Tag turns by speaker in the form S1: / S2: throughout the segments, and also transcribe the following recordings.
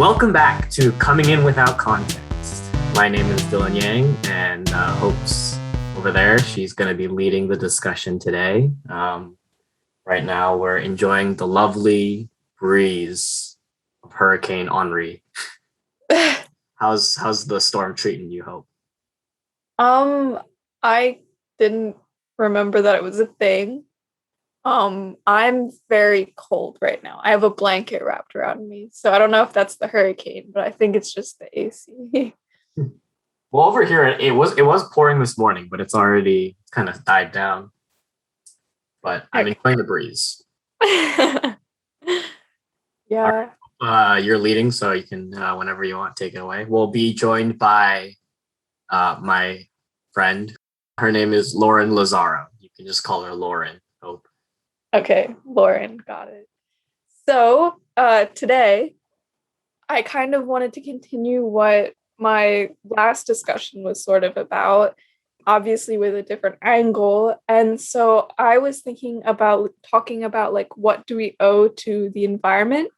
S1: Welcome back to Coming In Without Context. My name is Dylan Yang, and Hope's over there. She's going to be leading the discussion today. Right now, we're enjoying the lovely breeze of Hurricane Henri. How's the storm treating you, Hope?
S2: I didn't remember that it was a thing. I'm very cold right now. I have a blanket wrapped around me, so I don't know if that's the hurricane, but I think it's just the AC.
S1: Well, over here it was pouring this morning, but it's already kind of died down. But I'm enjoying the breeze.
S2: Yeah.
S1: You're leading, so you can whenever you want take it away. We'll be joined by my friend. Her name is Lauren Lazaro. You can just call her Lauren. Hope.
S2: Okay, Lauren, got it. So today, I kind of wanted to continue what my last discussion was sort of about, obviously with a different angle. And so I was thinking about talking about like what do we owe to the environment.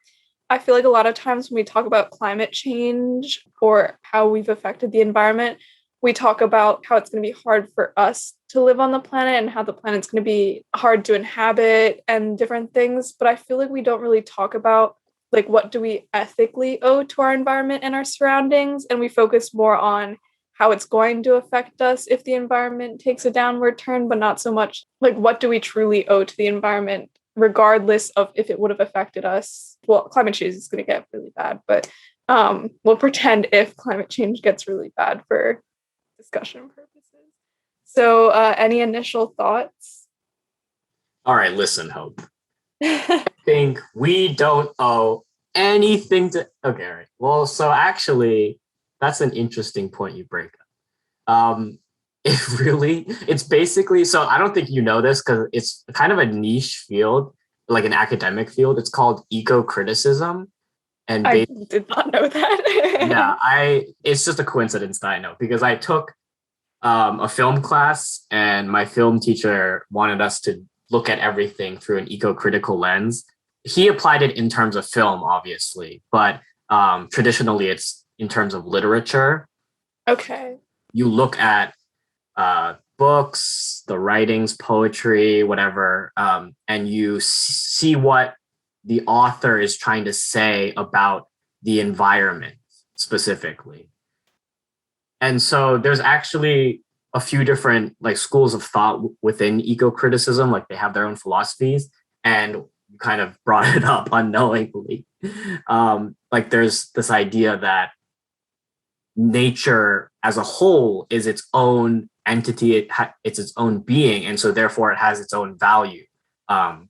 S2: I feel like a lot of times when we talk about climate change or how we've affected the environment, we talk about how it's going to be hard for us to live on the planet and how the planet's going to be hard to inhabit and different things. But I feel like we don't really talk about like what do we ethically owe to our environment and our surroundings. And we focus more on how it's going to affect us if the environment takes a downward turn, but not so much like what do we truly owe to the environment, regardless of if it would have affected us. Well, climate change is going to get really bad, but we'll pretend if climate change gets really bad for discussion purposes. So, any initial thoughts?
S1: All right, listen, Hope. I think we don't owe anything to. Okay, all right. Well, so actually, that's an interesting point you break up. It's basically. So I don't think you know this because it's kind of a niche field, like an academic field. It's called eco-criticism, and
S2: I did not know that.
S1: It's just a coincidence that I know because I took a film class and my film teacher wanted us to look at everything through an eco-critical lens. He applied it in terms of film, obviously, but traditionally it's in terms of literature.
S2: Okay.
S1: You look at books, the writings, poetry, whatever, and you see what the author is trying to say about the environment specifically. And so there's actually a few different like schools of thought within eco-criticism, like they have their own philosophies, and you kind of brought it up unknowingly. Like there's this idea that nature as a whole is its own entity, it's its own being, and so therefore it has its own value,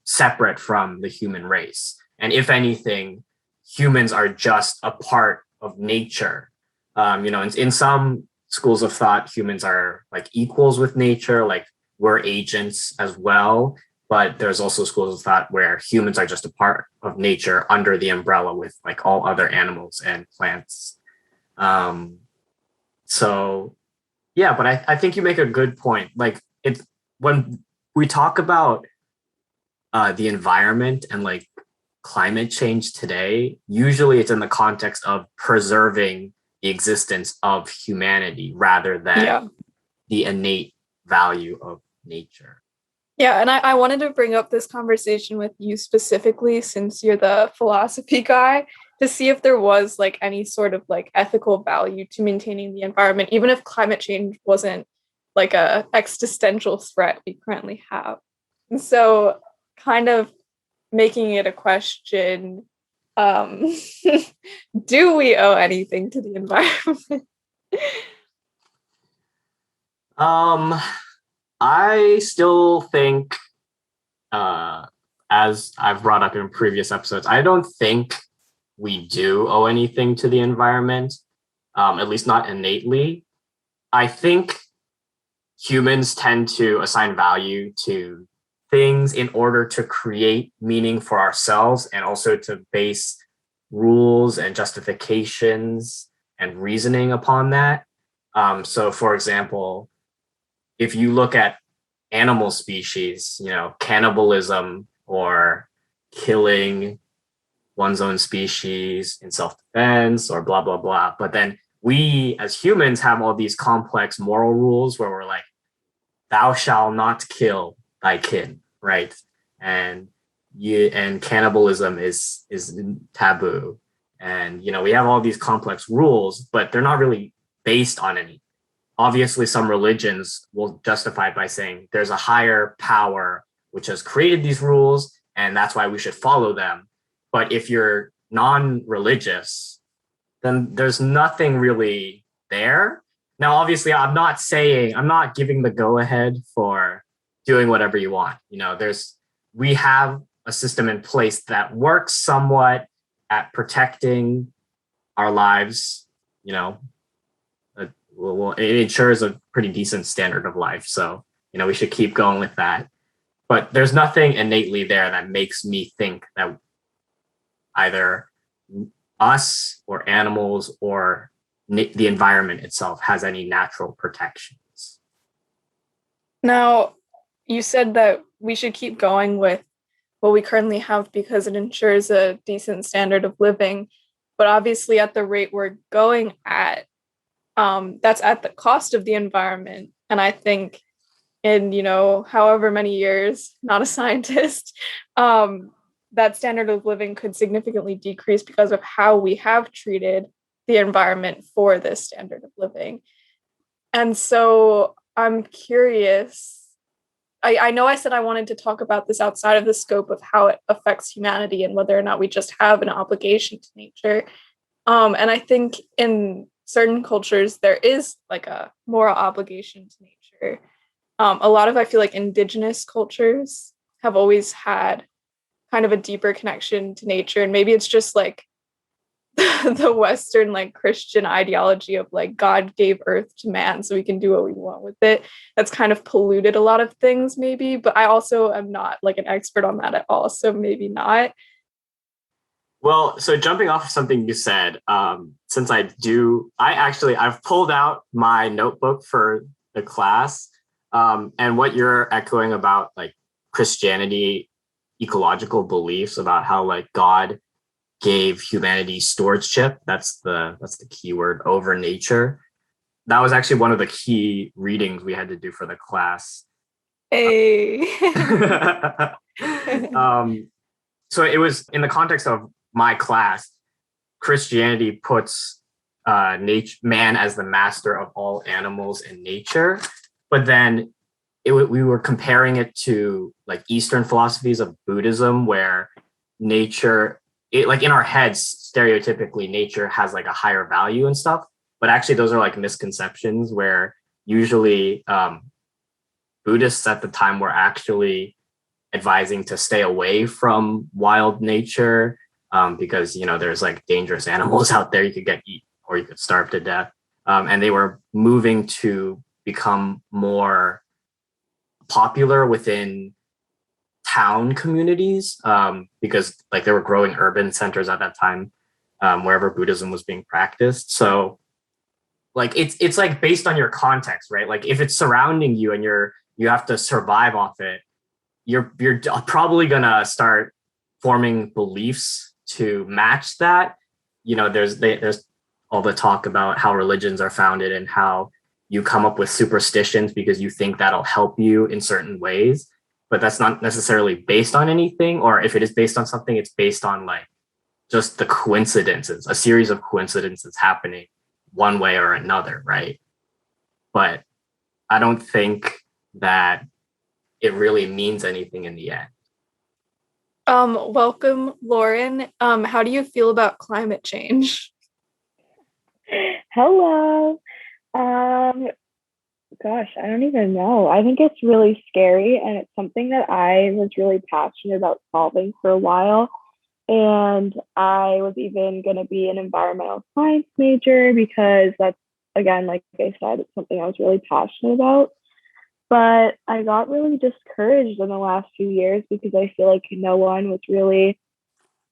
S1: separate from the human race. And if anything, humans are just a part of nature. In some schools of thought, humans are like equals with nature, like we're agents as well. But there's also schools of thought where humans are just a part of nature under the umbrella with like all other animals and plants. So yeah, but I think you make a good point. Like it's when we talk about the environment and like climate change today, usually it's in the context of preserving the existence of humanity rather than the innate value of nature.
S2: Yeah, and I wanted to bring up this conversation with you specifically since you're the philosophy guy to see if there was like any sort of like ethical value to maintaining the environment, even if climate change wasn't like a existential threat we currently have. And so kind of making it a question, um, do we owe anything to the environment?
S1: I still think, as I've brought up in previous episodes, I don't think we do owe anything to the environment, at least not innately. I think humans tend to assign value to things in order to create meaning for ourselves and also to base rules and justifications and reasoning upon that. So, for example, if you look at animal species, cannibalism or killing one's own species in self-defense or blah, blah, blah. But then we as humans have all these complex moral rules where we're like, thou shalt not kill thy kin, right? And and cannibalism is taboo. And we have all these complex rules, but they're not really based on any. Obviously, some religions will justify it by saying there's a higher power which has created these rules, and that's why we should follow them. But if you're non-religious, then there's nothing really there. Now, obviously, I'm not giving the go ahead for doing whatever you want. We have a system in place that works somewhat at protecting our lives. Well, it ensures a pretty decent standard of life. So, we should keep going with that. But there's nothing innately there that makes me think that either us or animals or the environment itself has any natural protections.
S2: Now, you said that we should keep going with what we currently have because it ensures a decent standard of living. But obviously, at the rate we're going at, that's at the cost of the environment. And I think in, however many years, not a scientist, that standard of living could significantly decrease because of how we have treated the environment for this standard of living. And so I'm curious. I know I said I wanted to talk about this outside of the scope of how it affects humanity and whether or not we just have an obligation to nature. And I think in certain cultures, there is like a moral obligation to nature. A lot of, I feel like, indigenous cultures have always had kind of a deeper connection to nature. And maybe it's just like the Western like Christian ideology of like God gave earth to man so we can do what we want with it. That's kind of polluted a lot of things maybe, but I also am not like an expert on that at all. So maybe not.
S1: Well, so jumping off of something you said, since I've pulled out my notebook for the class, and what you're echoing about like Christianity, ecological beliefs about how like God gave humanity stewardship. That's the key word over nature. That was actually one of the key readings we had to do for the class.
S2: Hey.
S1: So it was in the context of my class. Christianity puts man as the master of all animals in nature, but then we were comparing it to like Eastern philosophies of Buddhism, where nature, like in our heads, stereotypically nature has like a higher value and stuff, but actually those are like misconceptions where usually Buddhists at the time were actually advising to stay away from wild nature because there's like dangerous animals out there you could get eaten or you could starve to death, and they were moving to become more popular within town communities because like there were growing urban centers at that time wherever Buddhism was being practiced. So like it's like based on your context, right? Like if it's surrounding you and you have to survive off it, you're probably gonna start forming beliefs to match that. There's all the talk about how religions are founded and how you come up with superstitions because you think that'll help you in certain ways, but that's not necessarily based on anything. Or if it is based on something, it's based on like just the coincidences, a series of coincidences happening one way or another, right? But I don't think that it really means anything in the end.
S2: Welcome, Lauren. How do you feel about climate change?
S3: Hello. Um, Gosh, I don't even know. I think it's really scary, and it's something that I was really passionate about solving for a while. And I was even going to be an environmental science major because that's, again, like I said, it's something I was really passionate about. But I got really discouraged in the last few years because I feel like no one was really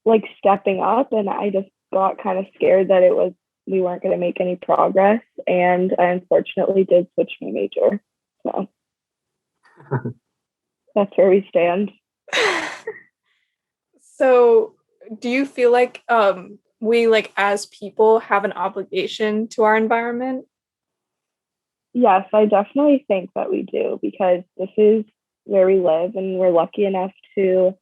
S3: like stepping up, and I just got kind of scared that we weren't going to make any progress, and I unfortunately did switch my major. So that's where we stand.
S2: So do you feel like we like as people have an obligation to our environment?
S3: Yes, I definitely think that we do because this is where we live and we're lucky enough to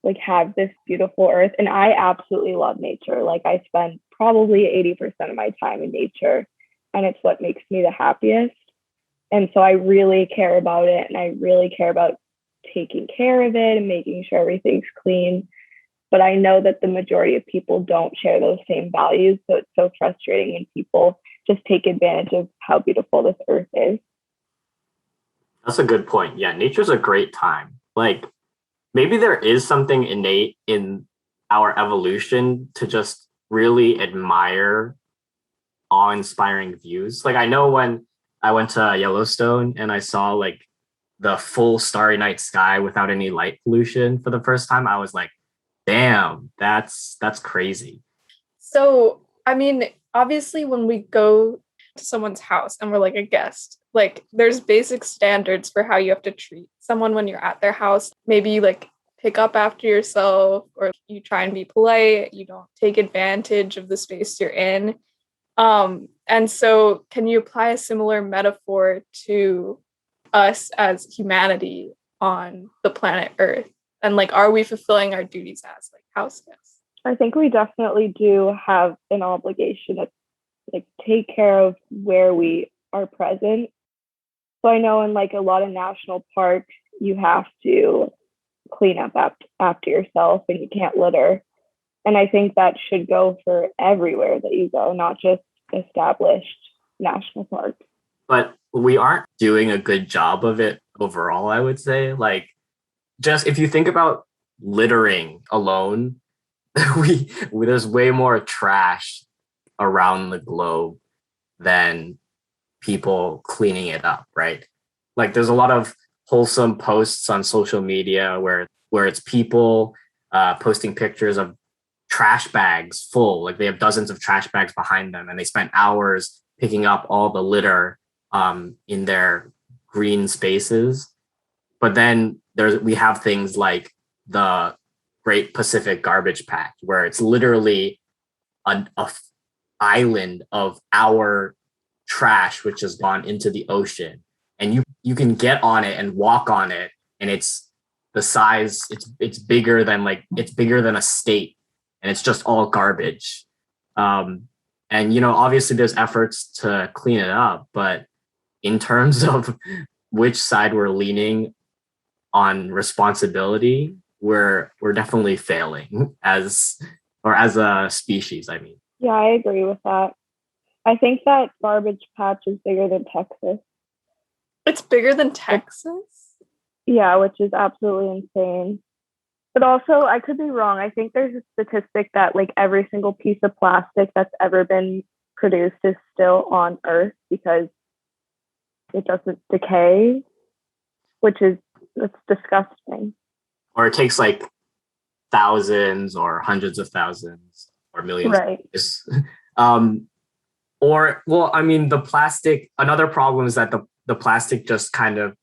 S3: like have this beautiful earth. And I absolutely love nature. Like I spend probably 80% of my time in nature and it's what makes me the happiest. And so I really care about it and I really care about taking care of it and making sure everything's clean. But I know that the majority of people don't share those same values. So it's so frustrating when people just take advantage of how beautiful this earth is.
S1: That's a good point. Yeah, nature's a great time. Like maybe there is something innate in our evolution to just really admire awe-inspiring views. Like I know when I went to Yellowstone and I saw like the full starry night sky without any light pollution for the first time, I was like, damn, that's crazy.
S2: So, I mean, obviously, when we go to someone's house and we're like a guest, like there's basic standards for how you have to treat someone when you're at their house. Maybe you like pick up after yourself or you try and be polite, you don't take advantage of the space you're in. And so can you apply a similar metaphor to us as humanity on the planet Earth? And like, are we fulfilling our duties as like house guests?
S3: I think we definitely do have an obligation to like take care of where we are present. So I know in like a lot of national parks, you have to clean up after yourself and you can't litter. And I think that should go for everywhere that you go, not just established national parks.
S1: But we aren't doing a good job of it overall, I would say. Like just if you think about littering alone, there's way more trash around the globe than people cleaning it up, right? Like there's a lot of wholesome posts on social media where it's people posting pictures of trash bags full, like they have dozens of trash bags behind them, and they spent hours picking up all the litter in their green spaces. But then we have things like the Great Pacific Garbage Patch, where it's literally a island of our trash which has gone into the ocean, and you can get on it and walk on it, and it's the size it's bigger than it's bigger than a state, and it's just all garbage. And obviously there's efforts to clean it up, but in terms of which side we're leaning on responsibility, we're definitely failing as a species, I mean.
S3: Yeah, I agree with that. I think that garbage patch is bigger than Texas.
S2: It's bigger than Texas?
S3: Yeah, which is absolutely insane. But also, I could be wrong. I think there's a statistic that like every single piece of plastic that's ever been produced is still on Earth because it doesn't decay, which is that's disgusting.
S1: Or it takes like thousands or hundreds of thousands or millions of
S3: Right.
S1: years. um or well, I mean, the plastic, another problem is that the plastic just kind of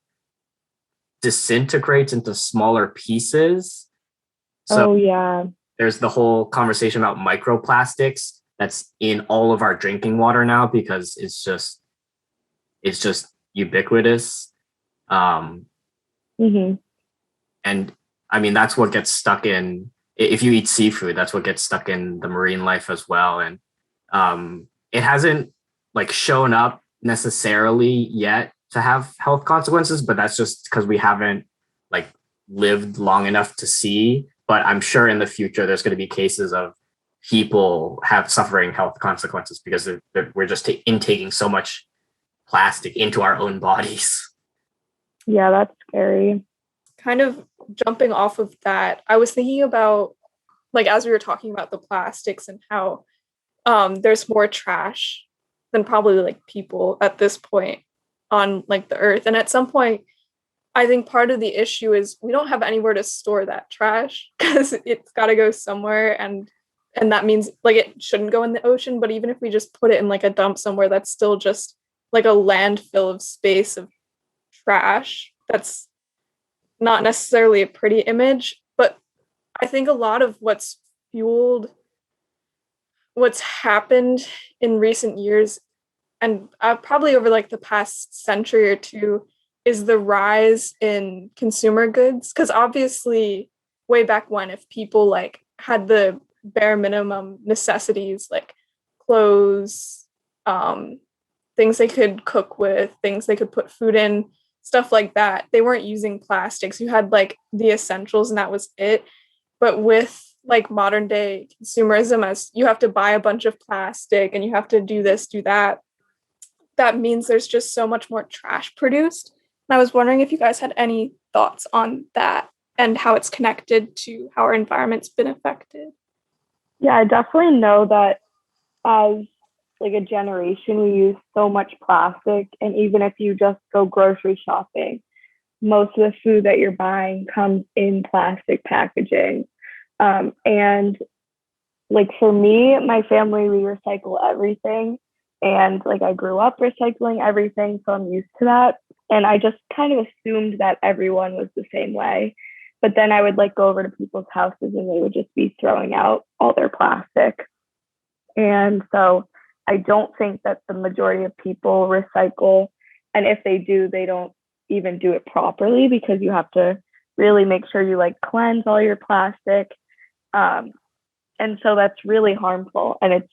S1: disintegrates into smaller pieces. So
S3: Oh yeah.
S1: there's the whole conversation about microplastics that's in all of our drinking water now because it's just ubiquitous. Um,
S3: Hmm.
S1: and I mean, that's what gets stuck in, if you eat seafood, that's what gets stuck in the marine life as well. And it hasn't like shown up necessarily yet to have health consequences, but that's just because we haven't like lived long enough to see. But I'm sure in the future there's going to be cases of people have suffering health consequences because we're just intaking so much plastic into our own bodies.
S3: Yeah, that's scary.
S2: Kind of jumping off of that, I was thinking about like as we were talking about the plastics and how there's more trash than probably like people at this point on like the earth. And at some point, I think part of the issue is we don't have anywhere to store that trash because it's got to go somewhere, and that means like it shouldn't go in the ocean. But even if we just put it in like a dump somewhere, that's still just like a landfill of space of trash. That's not necessarily a pretty image, but I think a lot of what's fueled what's happened in recent years and probably over like the past century or two is the rise in consumer goods, because obviously way back when, if people like had the bare minimum necessities like clothes, um, things they could cook with, things they could put food in, stuff like that, they weren't using plastics. You had like the essentials and that was it. But with like modern day consumerism, as you have to buy a bunch of plastic and you have to do this, do that, that means there's just so much more trash produced. And I was wondering if you guys had any thoughts on that and how it's connected to how our environment's been affected.
S3: Yeah, I definitely know that as like a generation, we use so much plastic. And even if you just go grocery shopping, most of the food that you're buying comes in plastic packaging. And like for me, my family, we recycle everything. And like I grew up recycling everything, so I'm used to that. And I just kind of assumed that everyone was the same way. But then I would like go over to people's houses and they would just be throwing out all their plastic. And so I don't think that the majority of people recycle. And if they do, they don't even do it properly because you have to really make sure you like cleanse all your plastic. Um, and so that's really harmful. And it's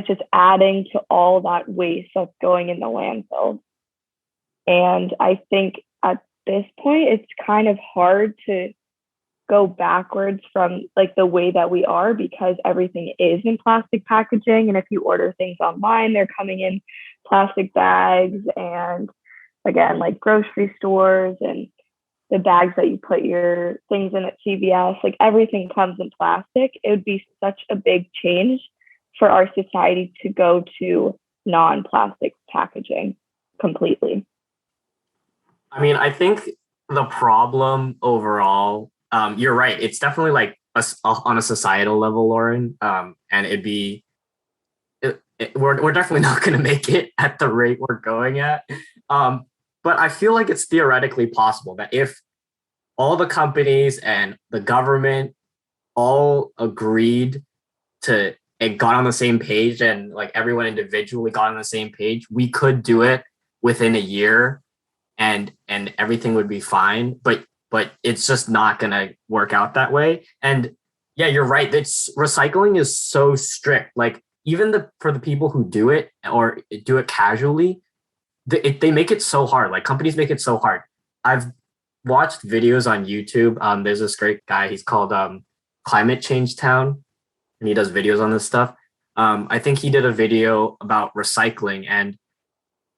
S3: just adding to all that waste that's going in the landfill. And I think at this point, it's kind of hard to go backwards from like the way that we are because everything is in plastic packaging. And if you order things online, they're coming in plastic bags. And again, like grocery stores and the bags that you put your things in at CVS, like everything comes in plastic. It would be such a big change for our society to go to non-plastic packaging completely.
S1: I mean, I think the problem overall, you're right. It's definitely like on a societal level, Lauren, and we're definitely not going to make it at the rate we're going at. Um, but I feel like it's theoretically possible that if all the companies and the government all agreed to and got on the same page and like everyone individually got on the same page, we could do it within a year and everything would be fine. But it's just not gonna work out that way. And yeah, you're right. It's recycling is so strict. Like even for the people who do it or do it casually, they make it so hard. Like companies make it so hard. I've watched videos on YouTube. There's this great guy. He's called Climate Change Town, and he does videos on this stuff. I think he did a video about recycling, and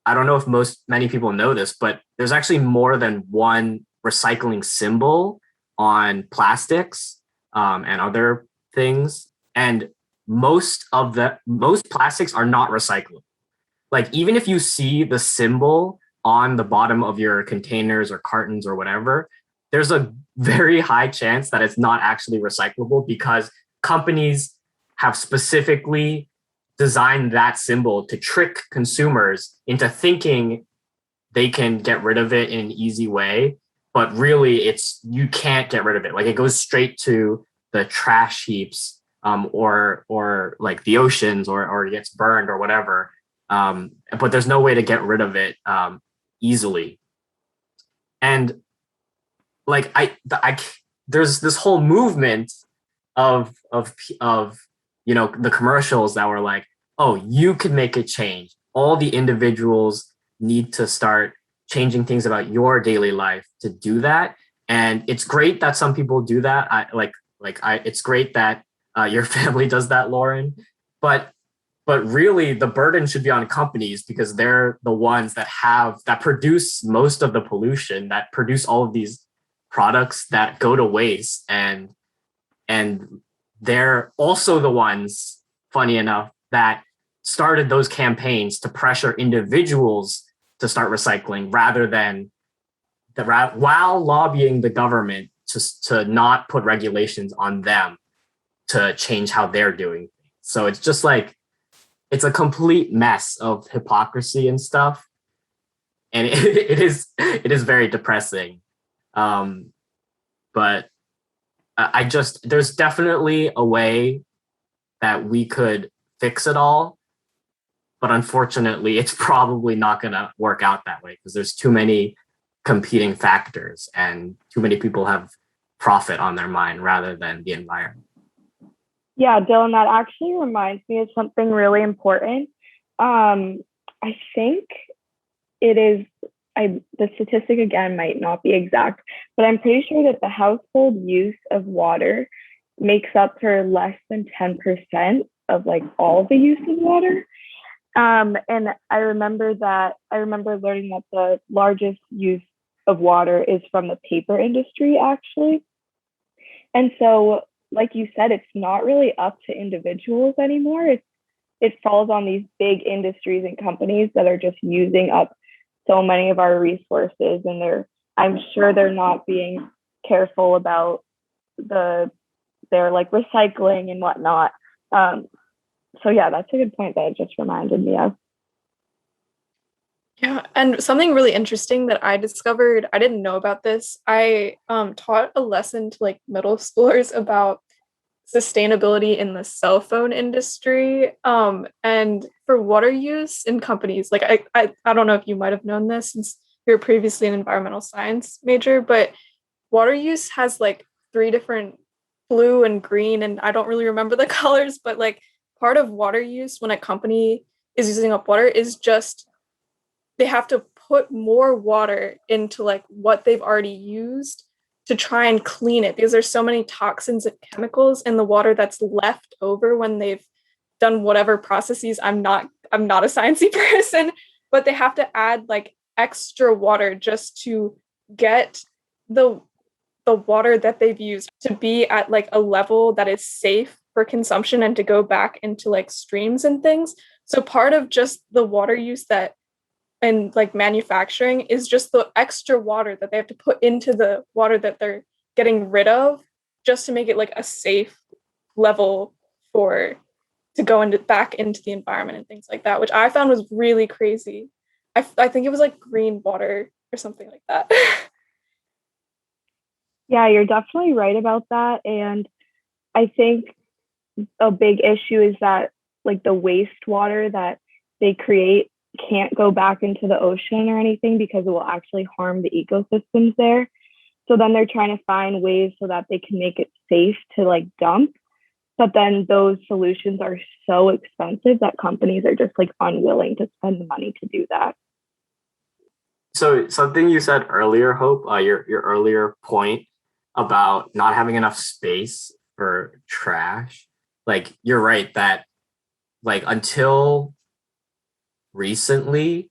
S1: I don't know if many people know this, but there's actually more than one recycling symbol on plastics and other things, and most plastics are not recyclable. Like even if you see the symbol on the bottom of your containers or cartons or whatever, there's a very high chance that it's not actually recyclable because companies have specifically designed that symbol to trick consumers into thinking they can get rid of it in an easy way. But really, you can't get rid of it. Like it goes straight to the trash heaps, or like the oceans, or it gets burned or whatever. But there's no way to get rid of it easily. And like there's this whole movement of the commercials that were like, oh, you could make a change. All the individuals need to start changing things about your daily life to do that. And it's great that some people do that. It's great that your family does that, Lauren. But really the burden should be on companies because they're the ones that produce most of the pollution, that produce all of these products that go to waste, and they're also the ones, funny enough, that started those campaigns to pressure individuals to start recycling rather than while lobbying the government to not put regulations on them to change how they're doing things. So it's just like it's a complete mess of hypocrisy and stuff, and it is very depressing. But I just there's definitely a way that we could fix it all, but unfortunately, it's probably not going to work out that way because there's too many competing factors and too many people have profit on their mind rather than the environment.
S3: Yeah, Dylan, that actually reminds me of something really important. I think it is, the statistic again might not be exact, but I'm pretty sure that the household use of water makes up for less than 10% of like all the use of water. And I remember learning that the largest use of water is from the paper industry, actually. And so, like you said, it's not really up to individuals anymore. It falls on these big industries and companies that are just using up so many of our resources, and I'm sure they're not being careful about their like recycling and whatnot. So yeah, that's a good point that it just reminded me of.
S2: Yeah, and something really interesting that I discovered, I didn't know about this. I taught a lesson to like middle schoolers about sustainability in the cell phone industry. And for water use in companies, like I don't know if you might have known this since you were previously an environmental science major, but water use has like three different blue and green, and I don't really remember the colors, but like part of water use when a company is using up water is just they have to put more water into like what they've already used to try and clean it because there's so many toxins and chemicals in the water that's left over when they've done whatever processes. I'm not a sciencey person, but they have to add like extra water just to get the the water that they've used to be at like a level that is safe for consumption and to go back into like streams and things. So part of just the water use that and like manufacturing is just the extra water that they have to put into the water that they're getting rid of just to make it like a safe level for to go into back into the environment and things like that, which I found was really crazy. I think it was like green water or something like that.
S3: Yeah, you're definitely right about that. And I think a big issue is that like the wastewater that they create can't go back into the ocean or anything because it will actually harm the ecosystems there. So then they're trying to find ways so that they can make it safe to like dump. But then those solutions are so expensive that companies are just like unwilling to spend the money to do that.
S1: So something you said earlier, Hope, your earlier point about not having enough space for trash, like you're right that like until recently,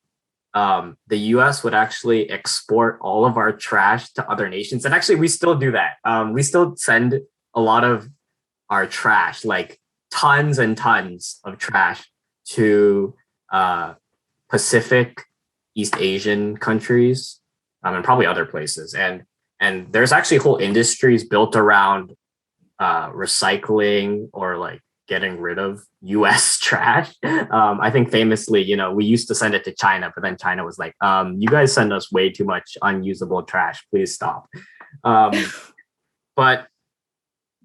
S1: the US would actually export all of our trash to other nations. And actually, we still do that. We still send a lot of our trash, like tons and tons of trash to Pacific, East Asian countries, and probably other places. And there's actually whole industries built around recycling or like getting rid of US trash. I think famously, we used to send it to China, but then China was like, you guys send us way too much unusable trash. Please stop. But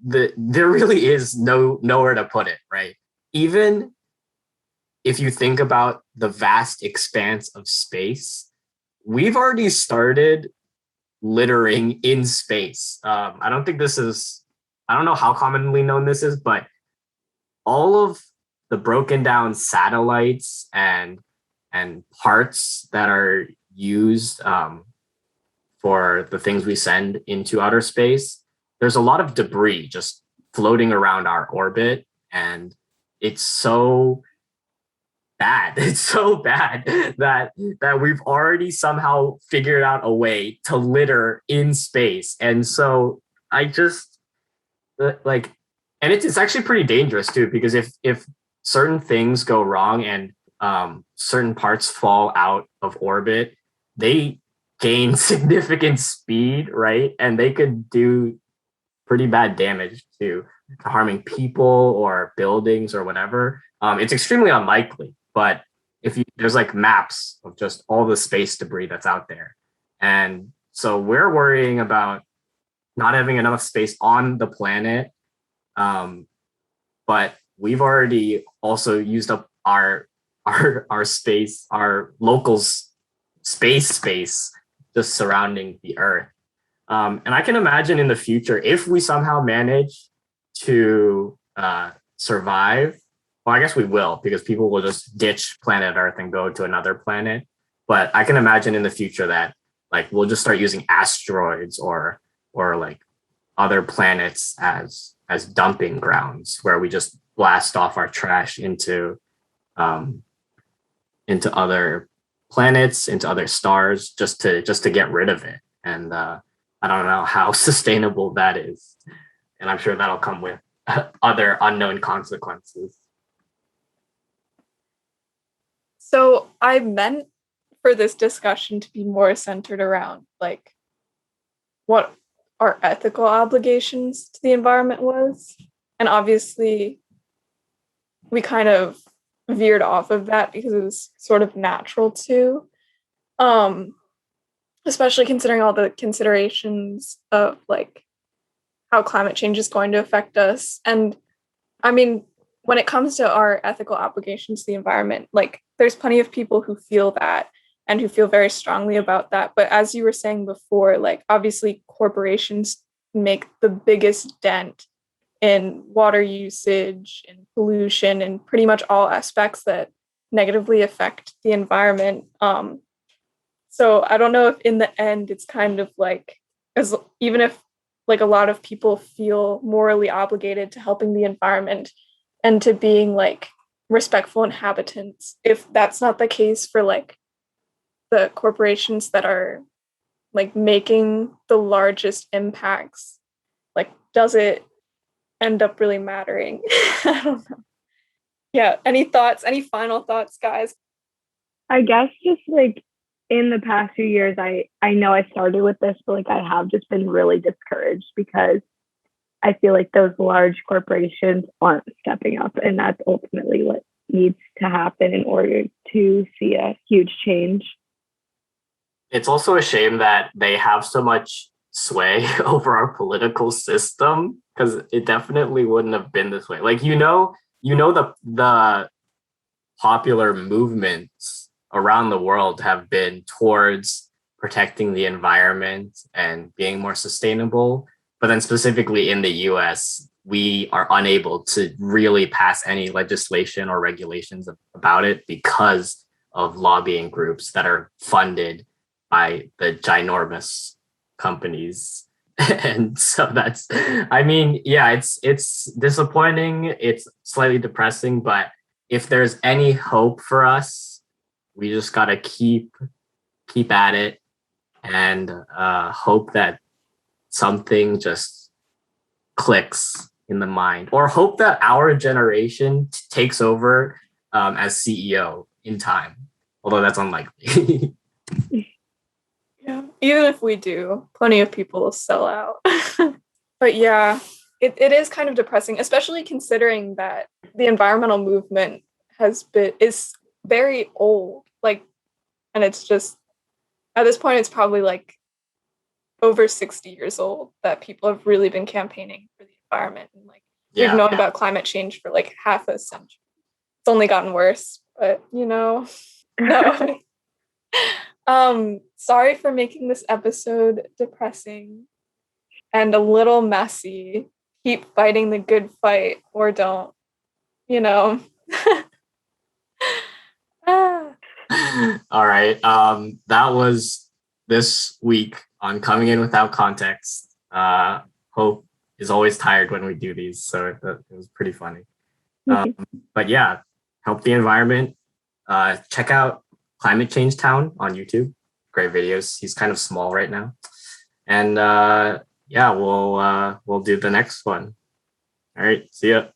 S1: there really is nowhere to put it, right? Even if you think about the vast expanse of space, we've already started littering in space. I don't think I don't know how commonly known this is, but all of the broken down satellites and parts that are used for the things we send into outer space, there's a lot of debris just floating around our orbit, and it's so bad. It's so bad that we've already somehow figured out a way to litter in space. And so I just like, and it's actually pretty dangerous too, because if certain things go wrong and certain parts fall out of orbit, they gain significant speed, right? And they could do pretty bad damage to harming people or buildings or whatever. It's extremely unlikely, but there's like maps of just all the space debris that's out there, and so we're worrying about not having enough space on the planet. But we've already also used up our space, our locals space just surrounding the Earth. And I can imagine in the future, if we somehow manage to survive, well, I guess we will, because people will just ditch planet Earth and go to another planet. But I can imagine in the future that like we'll just start using asteroids or like other planets as dumping grounds where we just blast off our trash into other planets, into other stars, just to get rid of it. And I don't know how sustainable that is, and I'm sure that'll come with other unknown consequences.
S2: So I meant for this discussion to be more centered around like what our ethical obligations to the environment was. And obviously we kind of veered off of that because it was sort of natural to. Especially considering all the considerations of like how climate change is going to affect us. And I mean, when it comes to our ethical obligations to the environment, like there's plenty of people who feel that and who feel very strongly about that. But as you were saying before, like obviously corporations make the biggest dent in water usage and pollution and pretty much all aspects that negatively affect the environment. So I don't know if in the end it's kind of like, as even if like a lot of people feel morally obligated to helping the environment and to being like respectful inhabitants, if that's not the case for like the corporations that are like making the largest impacts, like does it end up really mattering? I don't know. Yeah, any thoughts, any final thoughts, guys?
S3: I guess just like in the past few years, I know I started with this, but like I have just been really discouraged because I feel like those large corporations aren't stepping up, and that's ultimately what needs to happen in order to see a huge change.
S1: It's also a shame that they have so much sway over our political system, because it definitely wouldn't have been this way. Like the popular movements around the world have been towards protecting the environment and being more sustainable. But then specifically in the US, we are unable to really pass any legislation or regulations about it because of lobbying groups that are funded by the ginormous companies. And so that's, I mean, yeah, it's disappointing. It's slightly depressing, but if there's any hope for us, we just gotta keep at it and hope that something just clicks in the mind, or hope that our generation takes over as CEO in time, although that's unlikely.
S2: Yeah, even if we do, plenty of people will sell out. But yeah, it is kind of depressing, especially considering that the environmental movement is very old. Like, and it's just at this point, it's probably like over 60 years old that people have really been campaigning for the environment. And like we've known about climate change for like half a century. It's only gotten worse, but you know, no. Sorry for making this episode depressing and a little messy. Keep fighting the good fight or don't, you know. Ah.
S1: All right. That was this week on Coming In Without Context. Hope is always tired when we do these, so it was pretty funny. But yeah, help the environment. Check out Climate Change Town on YouTube. Great videos. He's kind of small right now. And yeah, we'll do the next one. All right. See ya.